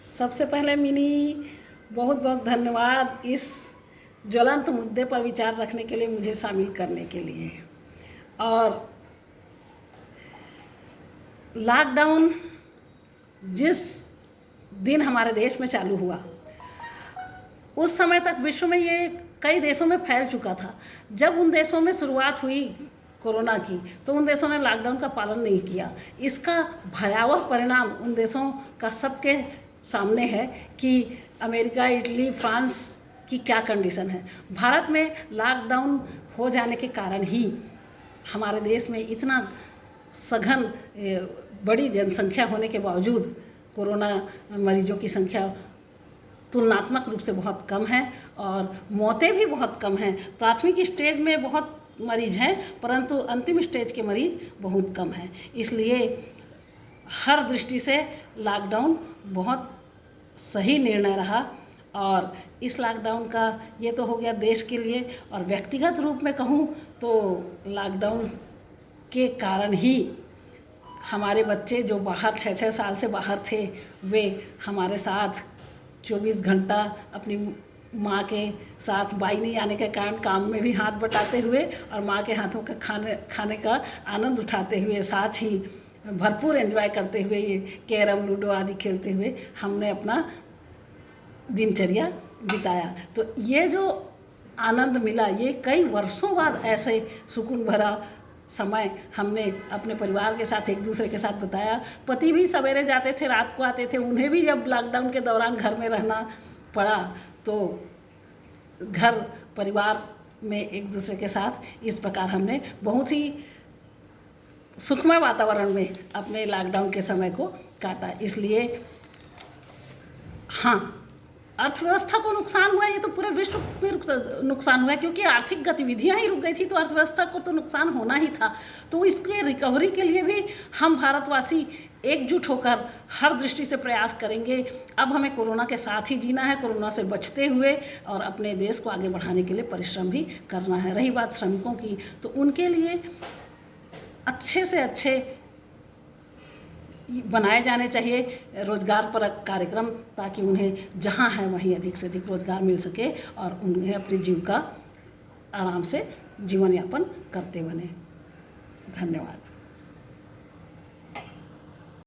सबसे पहले मिनी बहुत बहुत धन्यवाद इस ज्वलंत मुद्दे पर विचार रखने के लिए, मुझे शामिल करने के लिए। और लॉकडाउन जिस दिन हमारे देश में चालू हुआ, उस समय तक विश्व में ये कई देशों में फैल चुका था। जब उन देशों में शुरुआत हुई कोरोना की, तो उन देशों ने लॉकडाउन का पालन नहीं किया। इसका भयावह परिणाम उन देशों का सबके सामने है कि अमेरिका, इटली, फ्रांस की क्या कंडीशन है। भारत में लॉकडाउन हो जाने के कारण ही हमारे देश में इतना सघन बड़ी जनसंख्या होने के बावजूद कोरोना मरीजों की संख्या तुलनात्मक रूप से बहुत कम है और मौतें भी बहुत कम हैं। प्राथमिक स्टेज में बहुत मरीज हैं, परंतु अंतिम स्टेज के मरीज बहुत कम हैं। इसलिए हर दृष्टि से लॉकडाउन बहुत सही निर्णय रहा। और इस लॉकडाउन का ये तो हो गया देश के लिए, और व्यक्तिगत रूप में कहूँ तो लॉकडाउन के कारण ही हमारे बच्चे जो बाहर 6-6 साल से बाहर थे, वे हमारे साथ 24 घंटा अपनी माँ के साथ, बाई नहीं आने के कारण काम में भी हाथ बटाते हुए और माँ के हाथों का खाने का आनंद उठाते हुए, साथ ही भरपूर एंजॉय करते हुए, ये कैरम, लूडो आदि खेलते हुए हमने अपना दिनचर्या बिताया। तो ये जो आनंद मिला, ये कई वर्षों बाद ऐसे सुकून भरा समय हमने अपने परिवार के साथ, एक दूसरे के साथ बताया। पति भी सवेरे जाते थे, रात को आते थे। उन्हें भी जब लॉकडाउन के दौरान घर में रहना पड़ा, तो घर परिवार में एक दूसरे के साथ इस प्रकार हमने बहुत ही सुखमय वातावरण में अपने लॉकडाउन के समय को काटा। इसलिए हाँ, अर्थव्यवस्था को नुकसान हुआ, ये तो पूरे विश्व में नुकसान हुआ, क्योंकि आर्थिक गतिविधियां ही रुक गई थी, तो अर्थव्यवस्था को तो नुकसान होना ही था। तो इसके रिकवरी के लिए भी हम भारतवासी एकजुट होकर हर दृष्टि से प्रयास करेंगे। अब हमें कोरोना के साथ ही जीना है, कोरोना से बचते हुए, और अपने देश को आगे बढ़ाने के लिए परिश्रम भी करना है। रही बात श्रमिकों की, तो उनके लिए अच्छे से अच्छे बनाए जाने चाहिए रोजगार पर कार्यक्रम, ताकि उन्हें जहां है वहीं अधिक से अधिक रोजगार मिल सके और उन्हें अपनी जीविका आराम से जीवन यापन करते बने। धन्यवाद।